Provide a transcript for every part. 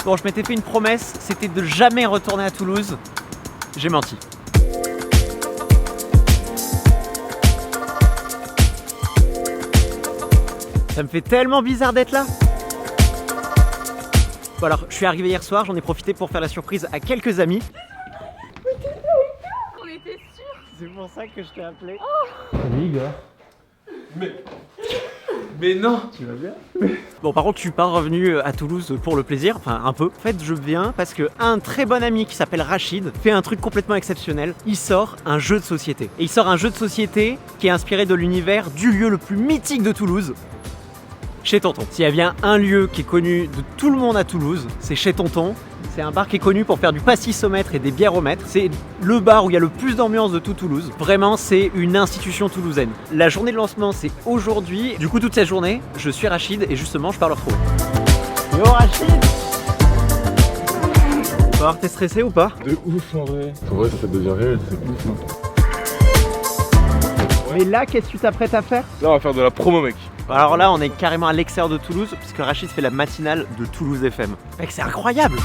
Bon, je m'étais fait une promesse, c'était de jamais retourner à Toulouse. J'ai menti. Ça me fait tellement bizarre d'être là. Bon alors, je suis arrivé hier soir, j'en ai profité pour faire la surprise à quelques amis. On était sûrs. C'est pour ça que je t'ai appelé. Salut Igor. Mais non. Tu vas bien? Bon, par contre, je suis pas revenu à Toulouse pour le plaisir, enfin un peu. En fait, je viens parce que un très bon ami qui s'appelle Rachid fait un truc complètement exceptionnel. Il sort un jeu de société. Et il sort un jeu de société qui est inspiré de l'univers du lieu le plus mythique de Toulouse. Chez Tonton. S'il y a bien un lieu qui est connu de tout le monde à Toulouse, c'est chez Tonton. C'est un bar qui est connu pour faire du passisomètre et des bièromètres. C'est le bar où il y a le plus d'ambiance de tout Toulouse. Vraiment, c'est une institution toulousaine. La journée de lancement, c'est aujourd'hui. Du coup, toute cette journée, je suis Rachid et justement, je pars le retrouver. Yo Rachid! Alors, t'es stressé ou pas? De ouf en vrai. En vrai, ça devient réel, c'est ouf. Hein. Mais là, qu'est-ce que tu t'apprêtes à faire? Là, on va faire de la promo, mec. Alors là, on est carrément à l'extérieur de Toulouse, puisque Rachid fait la matinale de Toulouse FM. Mec, c'est incroyable!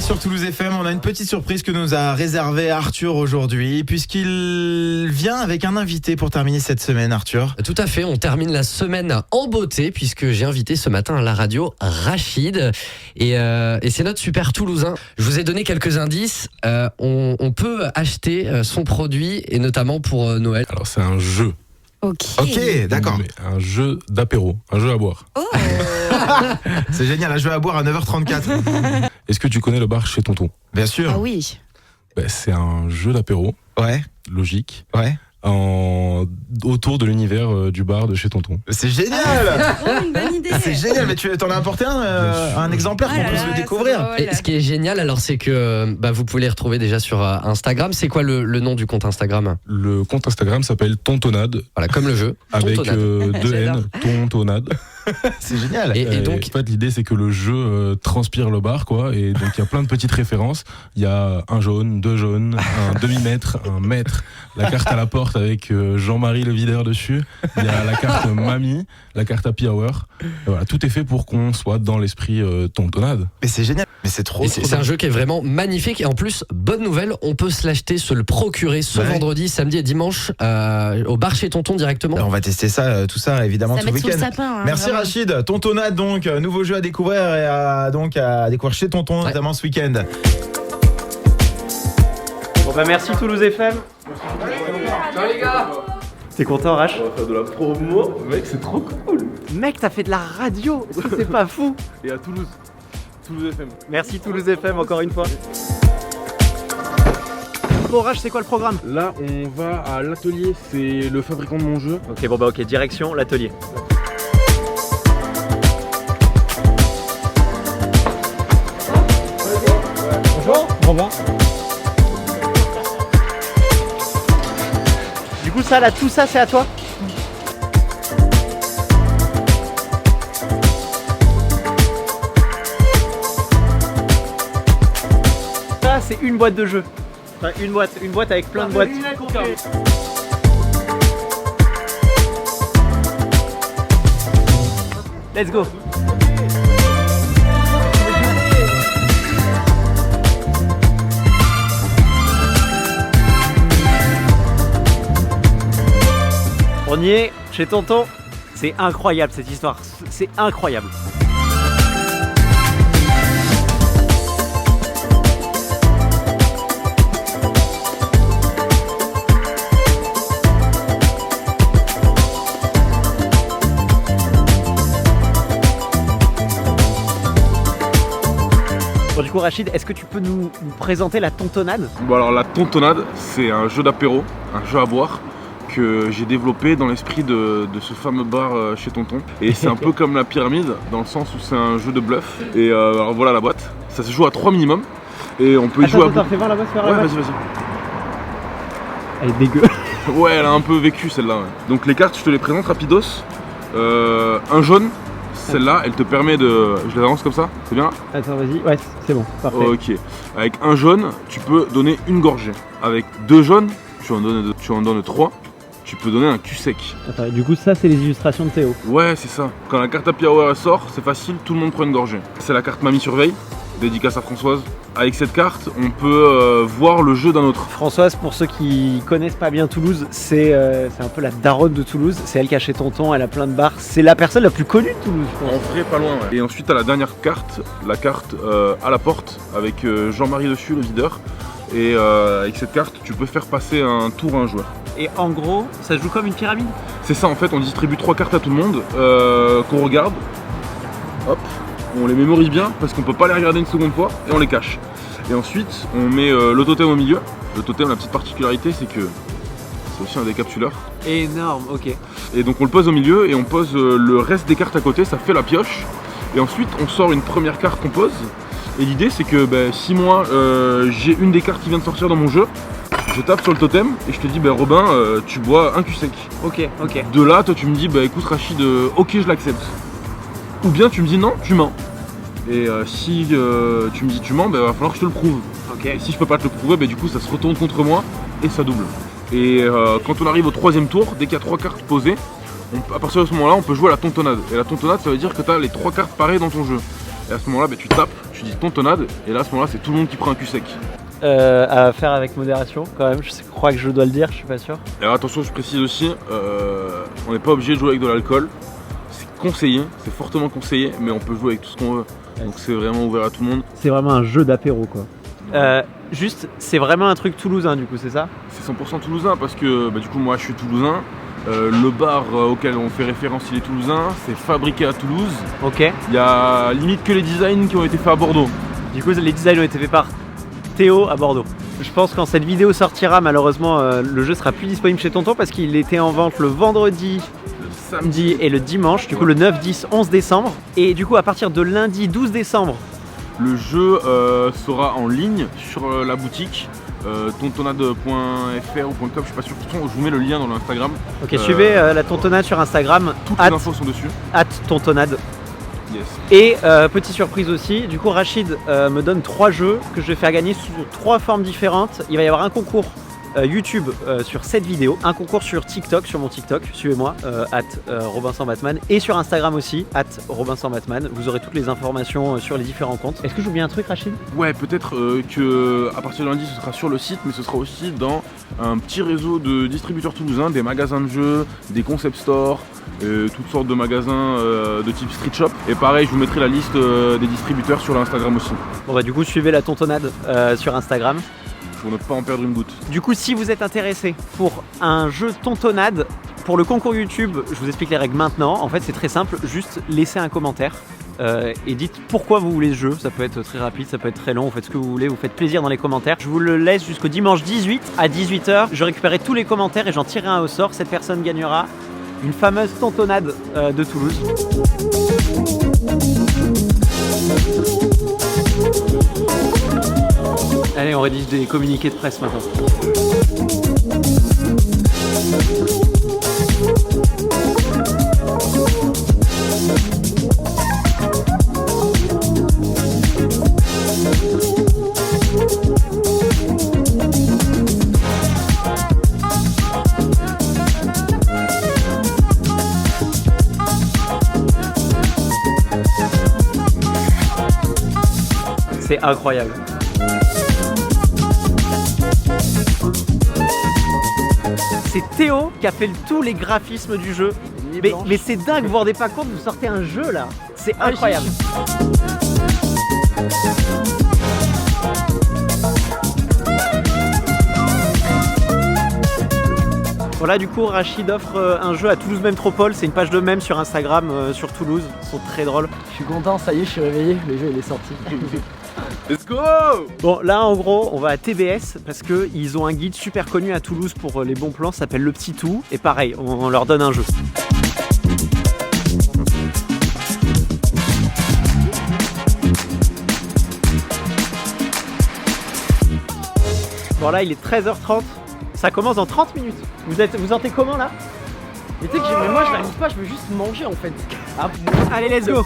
Sur Toulouse FM, on a une petite surprise que nous a réservé Arthur aujourd'hui, puisqu'il vient avec un invité pour terminer cette semaine, Arthur. Tout à fait, on termine la semaine en beauté puisque j'ai invité ce matin à la radio Rachid et c'est notre super Toulousain. Je vous ai donné quelques indices, on peut acheter son produit et notamment pour Noël. Alors, c'est un jeu. Ok, d'accord. Mais un jeu d'apéro, un jeu à boire. Oh. C'est génial, un jeu à boire à 9h34. Est-ce que tu connais le bar chez Tonton? Bien sûr. Ah oui. C'est un jeu d'apéro, Ouais, logique, ouais. autour de l'univers du bar de chez Tonton. C'est génial. Oh, une bonne idée. C'est génial, mais tu t'en as apporté un exemplaire qu'on puisse le découvrir. Et ce qui est génial alors c'est que vous pouvez les retrouver déjà sur Instagram. C'est quoi le nom du compte Instagram? Le compte Instagram s'appelle Tontonade, Voilà, comme le jeu. avec Tontonade. 2 N, Tontonade. C'est génial. Et donc en fait, l'idée, c'est que le jeu transpire le bar, quoi. Et donc, il y a plein de petites références. Il y a un jaune, 2 jaunes, un demi-mètre, un mètre, la carte à la porte avec Jean-Marie le videur dessus. Il y a la carte Mamie, la carte Happy Hour. Et voilà, tout est fait pour qu'on soit dans l'esprit Tontonade. Mais c'est génial. Mais c'est trop. Et c'est un jeu qui est vraiment magnifique et en plus, bonne nouvelle, on peut se l'acheter, se le procurer ce vendredi, samedi et dimanche au bar chez Tonton directement. Alors, on va tester ça, tout ça évidemment Ça tout le met sous le week-end. sapin. Hein, Merci vraiment. Rachid, Tontonade donc, nouveau jeu à découvrir et à découvrir chez Tonton notamment ce week-end. Bon bah merci Toulouse FM. Ciao les gars. T'es content Rach? On va faire de la promo, mec, c'est trop cool. Mec, t'as fait de la radio, est-ce que c'est pas fou? Et à Toulouse, Toulouse FM. Merci Toulouse FM encore une fois. Bon Rach, c'est quoi le programme? Là, on va à l'atelier, c'est le fabricant de mon jeu. Ok, bon bah ok, direction l'atelier. Bonjour. Bonjour. Du coup ça là, tout ça c'est à toi? Ça c'est une boîte de jeu. Enfin une boîte avec plein de boîtes. Let's go. On y est, chez Tonton. C'est incroyable cette histoire, c'est incroyable. Bon, du coup Rachid, est-ce que tu peux nous présenter la tontonade? Bon, alors la Tontonade, c'est un jeu d'apéro, un jeu à boire que j'ai développé dans l'esprit de ce fameux bar chez Tonton. Et c'est un peu comme la pyramide, dans le sens où c'est un jeu de bluff. Et alors voilà la boîte, ça se joue à 3 minimum. Et on peut y jouer à... Fais voir la boîte, Ouais, vas-y. Elle est dégueu. Ouais, elle a un peu vécu celle-là. Ouais. Donc les cartes, je te les présente rapidos. Un jaune, celle-là, elle te permet de... Je les avance comme ça, c'est bien? Attends, vas-y. Ouais, c'est bon, parfait. Ok. Avec un jaune, tu peux donner une gorgée. Avec 2 jaunes, tu en donnes 3. Tu peux donner un cul sec. Attends, du coup, ça, c'est les illustrations de Théo. Ouais, c'est ça. Quand la carte Happy Hour elle sort, c'est facile, tout le monde prend une gorgée. C'est la carte Mamie Surveille, dédicace à Françoise. Avec cette carte, on peut voir le jeu d'un autre. Françoise, pour ceux qui connaissent pas bien Toulouse, c'est un peu la daronne de Toulouse. C'est elle qui a chez Tonton, elle a plein de bars. C'est la personne la plus connue de Toulouse, je pense. En vrai, pas loin. Ouais. Et ensuite, t'as la dernière carte, la carte à la porte, avec Jean-Marie dessus, le videur. Et avec cette carte, tu peux faire passer un tour à un joueur. Et en gros, ça se joue comme une pyramide. C'est ça, en fait, on distribue 3 cartes à tout le monde, qu'on regarde. Hop, on les mémorise bien, parce qu'on peut pas les regarder une seconde fois, et on les cache. Et ensuite, on met le totem au milieu. Le totem, la petite particularité, c'est que c'est aussi un décapsuleur. Énorme, ok. Et donc on le pose au milieu, et on pose le reste des cartes à côté, ça fait la pioche. Et ensuite, on sort une première carte qu'on pose. Et l'idée, c'est que si moi, j'ai une des cartes qui vient de sortir dans mon jeu, je tape sur le totem et je te dis Robin, tu bois un cul sec. Ok, ok. De là, toi tu me dis écoute Rachid, ok je l'accepte. Ou bien tu me dis non, tu mens. Et si tu me dis tu mens, va falloir que je te le prouve. Ok. Et si je peux pas te le prouver, du coup ça se retourne contre moi et ça double. Et quand on arrive au 3e tour, dès qu'il y a 3 cartes posées, à partir de ce moment-là, on peut jouer à la tontonnade. Et la tontonnade, ça veut dire que tu as les 3 cartes pareilles dans ton jeu. Et à ce moment-là, tu tapes, tu dis tontonnade, et là à ce moment-là, c'est tout le monde qui prend un cul sec. À faire avec modération quand même, je crois que je dois le dire, je suis pas sûr. Et alors attention, je précise aussi, on n'est pas obligé de jouer avec de l'alcool. C'est conseillé, c'est fortement conseillé, mais on peut jouer avec tout ce qu'on veut. Donc c'est vraiment ouvert à tout le monde. C'est vraiment un jeu d'apéro quoi. Juste, c'est vraiment un truc toulousain du coup, c'est ça? C'est 100% toulousain parce que du coup moi je suis toulousain. Le bar auquel on fait référence il est toulousain, c'est fabriqué à Toulouse. Ok. Il y a limite que les designs qui ont été faits à Bordeaux. Du coup les designs ont été faits par Théo à Bordeaux. Je pense que quand cette vidéo sortira, malheureusement le jeu sera plus disponible chez Tonton parce qu'il était en vente le vendredi, le samedi et le dimanche, du coup le 9, 10, 11 décembre. Et du coup à partir de lundi 12 décembre, le jeu sera en ligne sur la boutique. Tontonnade.fr ou .com, je suis pas sûr. De toute façon, je vous mets le lien dans l'Instagram. Ok, suivez la tontonnade sur Instagram. Toutes les infos sont dessus. @tontonnade. Yes. Et petite surprise aussi, du coup Rachid me donne 3 jeux que je vais faire gagner sous 3 formes différentes. Il va y avoir un concours YouTube sur cette vidéo, un concours sur TikTok, sur mon TikTok, suivez-moi, @RobinSansBatman, et sur Instagram aussi, @RobinSansBatman. Vous aurez toutes les informations sur les différents comptes. Est-ce que j'oublie un truc, Rachid? Ouais, peut-être que à partir de lundi, ce sera sur le site, mais ce sera aussi dans un petit réseau de distributeurs toulousains, des magasins de jeux, des concept stores, toutes sortes de magasins de type street shop. Et pareil, je vous mettrai la liste des distributeurs sur l'Instagram aussi. Bon du coup suivez la tontonnade sur Instagram. Pour ne pas en perdre une goutte. Du coup, si vous êtes intéressé pour un jeu tontonnade, pour le concours YouTube, je vous explique les règles maintenant. En fait, c'est très simple, juste laissez un commentaire et dites pourquoi vous voulez ce jeu. Ça peut être très rapide, ça peut être très long, vous faites ce que vous voulez, vous faites plaisir dans les commentaires. Je vous le laisse jusqu'au dimanche 18 à 18h. Je récupérerai tous les commentaires et j'en tirerai un au sort. Cette personne gagnera une fameuse tontonnade de Toulouse. Allez, on rédige des communiqués de presse maintenant. C'est incroyable. C'est Théo qui a fait tous les graphismes du jeu. Mais c'est dingue, vous vous rendez pas compte, vous sortez un jeu là. C'est incroyable. Voilà, du coup Rachid offre un jeu à Toulouse Métropole. C'est une page de mème sur Instagram sur Toulouse. Ils sont très drôles. Je suis content, ça y est, je suis réveillé, le jeu il est sorti. Let's go! Bon, là en gros, on va à TBS parce qu'ils ont un guide super connu à Toulouse pour les bons plans, ça s'appelle Le Petit Tout. Et pareil, on leur donne un jeu. Bon, là il est 13h30. Ça commence dans 30 minutes. Vous sentez comment là? Mais tu sais que moi je n'arrive pas, je veux juste manger en fait. Allez, let's go.